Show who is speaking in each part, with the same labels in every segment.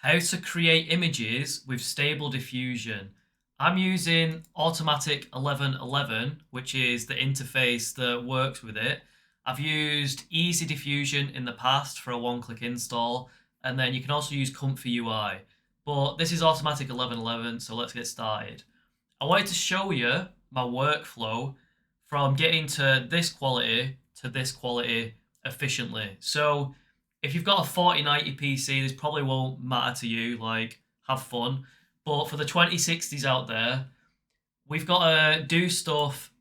Speaker 1: How to create images with Stable Diffusion. I'm using Automatic 1111, which is the interface that works with it. I've used Easy Diffusion in the past for a one-click install, and then you can also use Comfy UI. But this is Automatic 1111, so let's get started. I wanted to show you my workflow from getting to this quality efficiently. So if you've got a 4090 PC, this probably won't matter to you, like, have fun. But for the 2060s out there, we've got to do stuff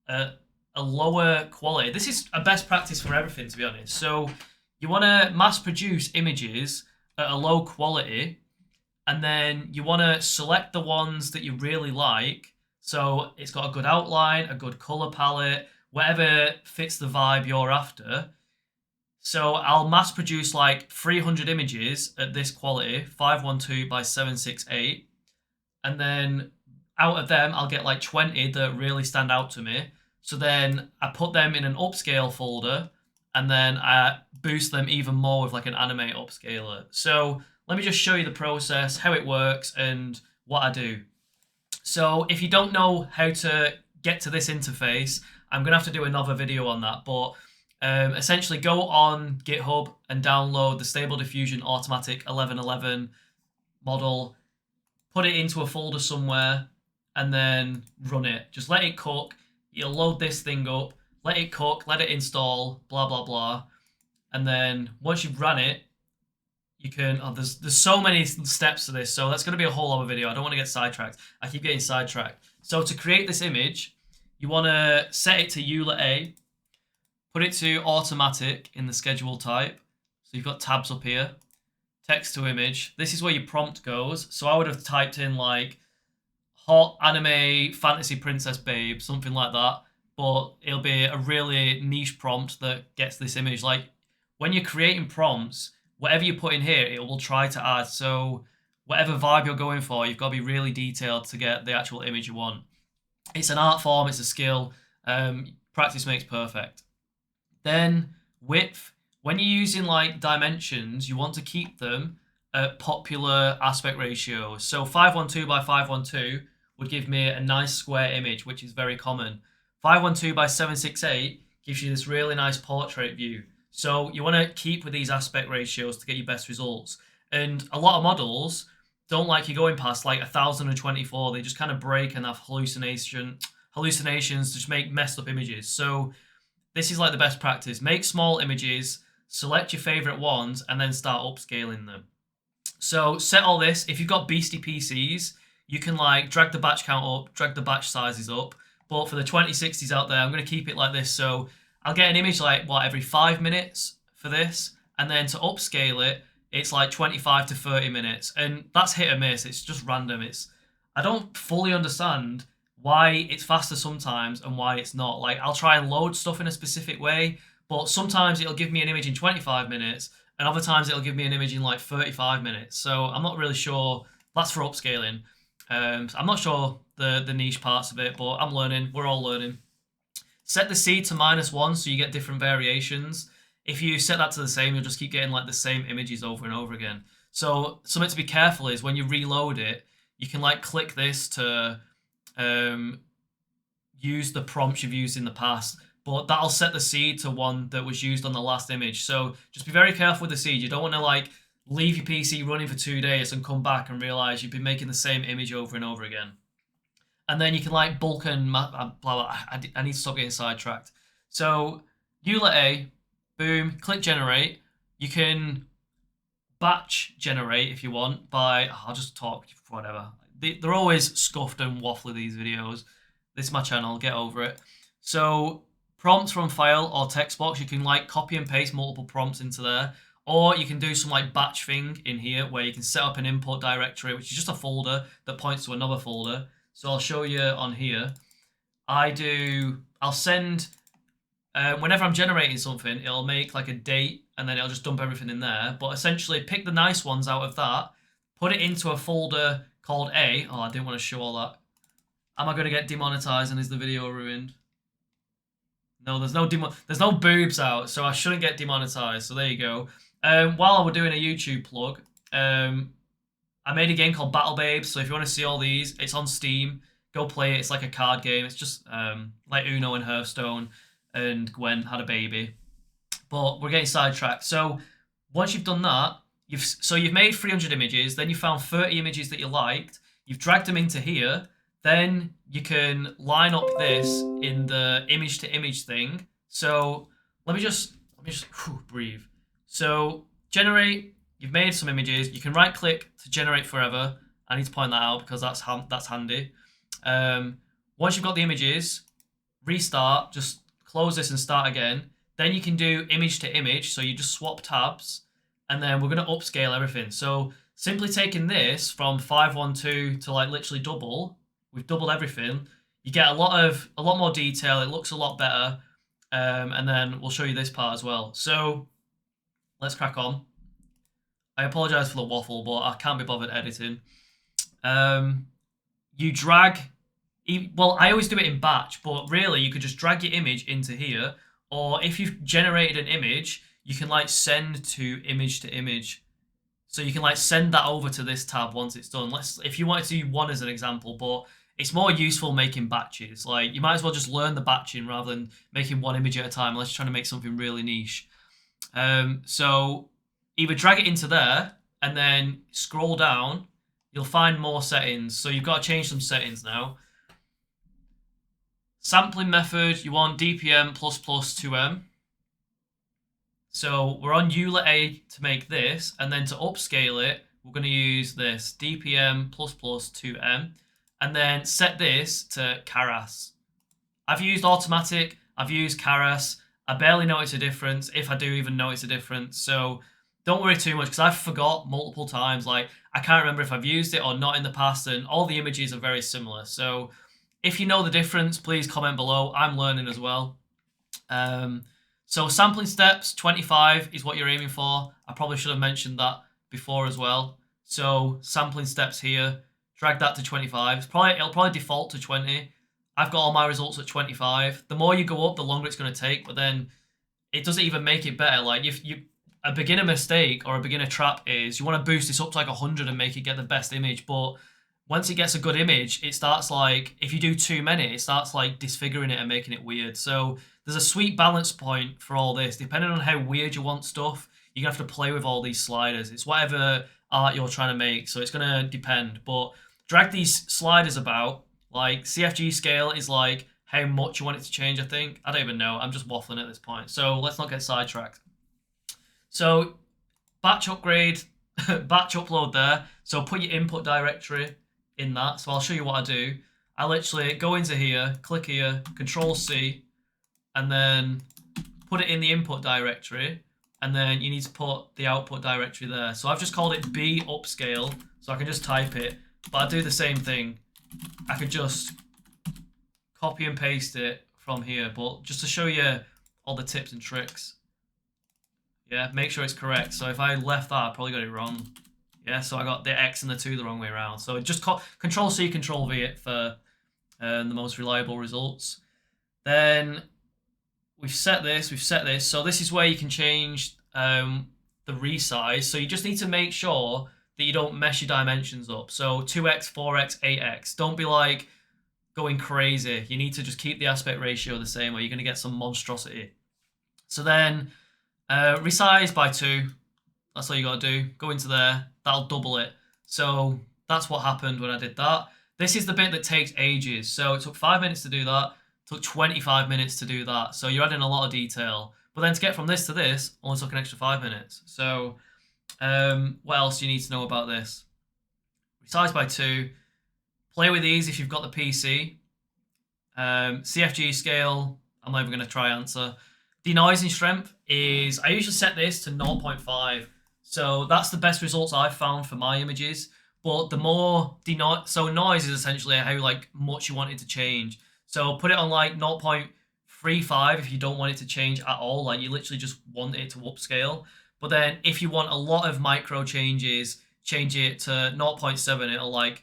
Speaker 1: at a lower quality. This is a best practice for everything, to be honest. So you want to mass produce images at a low quality, and then you want to select the ones that you really like. So it's got a good outline, a good color palette, whatever fits the vibe you're after. So I'll mass produce like 300 images at this quality, 512 by 768. And then out of them, I'll get like 20 that really stand out to me. So then I put them in an upscale folder, and then I boost them even more with like an animate upscaler. So let me just show you the process, how it works, and what I do. So if you don't know how to get to this interface, I'm going to have to do another video on that. But essentially go on GitHub and download the Stable Diffusion Automatic 1111 model, put it into a folder somewhere, and then run it. Just let it cook. You'll load this thing up, let it cook, let it install, blah, blah, blah. And then once you've run it, you can, there's so many steps to this, so that's going to be a whole other video. I don't want to get sidetracked. I keep getting sidetracked. So to create this image, you want to set it to EULA, put it to automatic in the schedule type. So you've got tabs up here, text to image. This is where your prompt goes. So I would have typed in like hot anime fantasy princess babe, something like that. But it'll be a really niche prompt that gets this image. Like when you're creating prompts, whatever you put in here, it will try to add. So whatever vibe you're going for, you've got to be really detailed to get the actual image you want. It's an art form, it's a skill. Practice makes perfect. Then width. When you're using like dimensions, you want to keep them at popular aspect ratios. So 512 by 512 would give me a nice square image, which is very common. 512 by 768 gives you this really nice portrait view. So you want to keep with these aspect ratios to get your best results. And a lot of models don't like you going past like 1024. They just kind of break and have hallucinations, just make messed up images. So this is like the best practice. Make small images, select your favorite ones, and then start upscaling them. So set all this. If you've got beastie PCs, you can like drag the batch count up, drag the batch sizes up. But for the 2060s out there, I'm going to keep it like this. So I'll get an image like, every 5 minutes for this. And then to upscale it, it's like 25 to 30 minutes. And that's hit or miss. It's just random. I don't fully understand why it's faster sometimes and why it's not. Like, I'll try and load stuff in a specific way, but sometimes it'll give me an image in 25 minutes, and other times it'll give me an image in like 35 minutes. So I'm not really sure. That's for upscaling. So I'm not sure the niche parts of it, but I'm learning. We're all learning. Set the seed to -1 so you get different variations. If you set that to the same, you'll just keep getting like the same images over and over again. So something to be careful is when you reload it, you can like click this to use the prompts you've used in the past, but that'll set the seed to one that was used on the last image. So just be very careful with the seed. You don't want to like leave your PC running for 2 days and come back and realize you've been making the same image over and over again. And then you can like bulk and blah, blah. I need to stop getting sidetracked. So EULA, boom, click generate. You can batch generate if you want by, I'll just talk, whatever. They're always scuffed and waffly, these videos. This is my channel, get over it. So prompts from file or text box, you can like copy and paste multiple prompts into there. Or you can do some like batch thing in here where you can set up an input directory, which is just a folder that points to another folder. So I'll show you on here. I'll send, whenever I'm generating something, it'll make like a date and then it'll just dump everything in there. But essentially pick the nice ones out of that, put it into a folder called A. Oh, I didn't want to show all that. Am I going to get demonetized and is the video ruined? No, there's no boobs out, so I shouldn't get demonetized. So there you go. While we're doing a YouTube plug, I made a game called Battle Babes, so if you want to see all these, it's on Steam. Go play it. It's like a card game. It's just like Uno and Hearthstone, and Gwen had a baby. But we're getting sidetracked. So once you've done that, you've made 300 images. Then you found 30 images that you liked. You've dragged them into here. Then you can line up this in the image to image thing. So let me just breathe. So generate. You've made some images. You can right click to generate forever. I need to point that out because that's handy. Once you've got the images, restart. Just close this and start again. Then you can do image to image. So you just swap tabs, and then we're gonna upscale everything. So simply taking this from 512 to like literally double. We've doubled everything. You get a lot more detail. It looks a lot better. And then we'll show you this part as well. So let's crack on. I apologize for the waffle, but I can't be bothered editing. You drag. Well, I always do it in batch, but really you could just drag your image into here. Or if you've generated an image, you can like send to image. So you can like send that over to this tab once it's done. If you wanted to use one as an example, but it's more useful making batches. Like you might as well just learn the batching rather than making one image at a time unless you're trying to make something really niche. So either drag it into there and then scroll down. You'll find more settings. So you've got to change some settings now. Sampling method, you want DPM ++ 2M. So we're on EULA A to make this, and then to upscale it, we're going to use this DPM ++ 2M, and then set this to Keras. I've used automatic, I've used Keras. I barely notice a difference, if I do even notice a difference. So don't worry too much, because I've forgot multiple times. Like I can't remember if I've used it or not in the past, and all the images are very similar. So if you know the difference, please comment below. I'm learning as well. So sampling steps, 25 is what you're aiming for. I probably should have mentioned that before as well. So sampling steps here, drag that to 25. It'll probably default to 20. I've got all my results at 25. The more you go up, the longer it's going to take, but then it doesn't even make it better. Like a beginner mistake or a beginner trap is you want to boost this up to like 100 and make it get the best image, but once it gets a good image, it starts like, if you do too many, it starts like disfiguring it and making it weird. So there's a sweet balance point for all this. Depending on how weird you want stuff, you're going to have to play with all these sliders. It's whatever art you're trying to make, so it's going to depend. But drag these sliders about. Like CFG scale is like how much you want it to change, I think. I don't even know. I'm just waffling at this point. So let's not get sidetracked. So batch upgrade, batch upload there. So put your input directory in that. So I'll show you what I do. I literally go into here, click here, Control-C, and then put it in the input directory, and then you need to put the output directory there. So I've just called it B Upscale, so I can just type it, but I do the same thing. I could just copy and paste it from here, but just to show you all the tips and tricks. Yeah, make sure it's correct. So if I left that, I probably got it wrong. Yeah, so I got the X and the 2 the wrong way around. So just Control-C, Control-V it for the most reliable results. Then we've set this. So this is where you can change the resize. So you just need to make sure that you don't mess your dimensions up. So 2x, 4x, 8x. Don't be like going crazy. You need to just keep the aspect ratio the same, or you're going to get some monstrosity. So then resize by 2. That's all you got to do. Go into there. That'll double it. So that's what happened when I did that. This is the bit that takes ages. So it took 5 minutes to do that. It took 25 minutes to do that. So you're adding a lot of detail. But then to get from this to this only took an extra 5 minutes. So what else do you need to know about this? Resize by 2. Play with these if you've got the PC. CFG scale, I'm not even going to try answer. Denoising strength is, I usually set this to 0.5. So that's the best results I've found for my images. But the more so noise is essentially how like much you want it to change. So put it on like 0.35 if you don't want it to change at all. Like you literally just want it to upscale. But then if you want a lot of micro changes, change it to 0.7.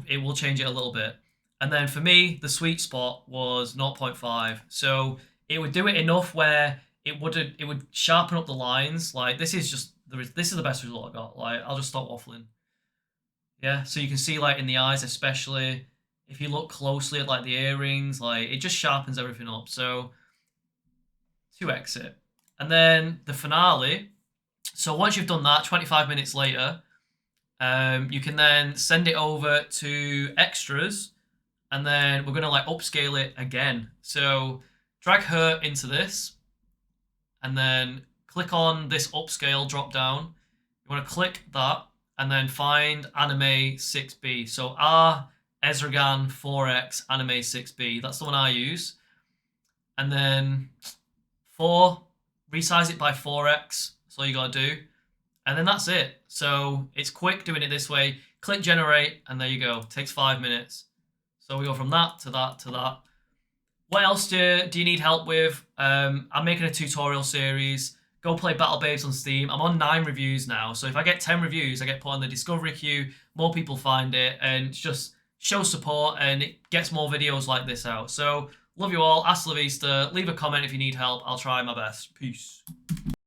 Speaker 1: It will change it a little bit. And then for me, the sweet spot was 0.5. So it would do it enough where it would sharpen up the lines. Like this is the best result I got. Like I'll just stop waffling. Yeah, so you can see like in the eyes, especially if you look closely at like the earrings, like it just sharpens everything up. So to exit. And then the finale. So once you've done that, 25 minutes later, you can then send it over to extras, and then we're gonna like upscale it again. So drag her into this, and then click on this upscale drop down. You want to click that, and then find anime 6B. So R Ezragan 4X anime 6B. That's the one I use. And then 4, resize it by 4x. That's all you gotta do. And then that's it. So it's quick doing it this way. Click generate, and there you go. It takes 5 minutes. So we go from that to that to that. What else do you need help with? I'm making a tutorial series. Go play Battle Babes on Steam. I'm on 9 reviews now. So if I get 10 reviews, I get put on the discovery queue. More people find it, and just show support, and it gets more videos like this out. So love you all. Hasta la vista. Leave a comment if you need help. I'll try my best. Peace.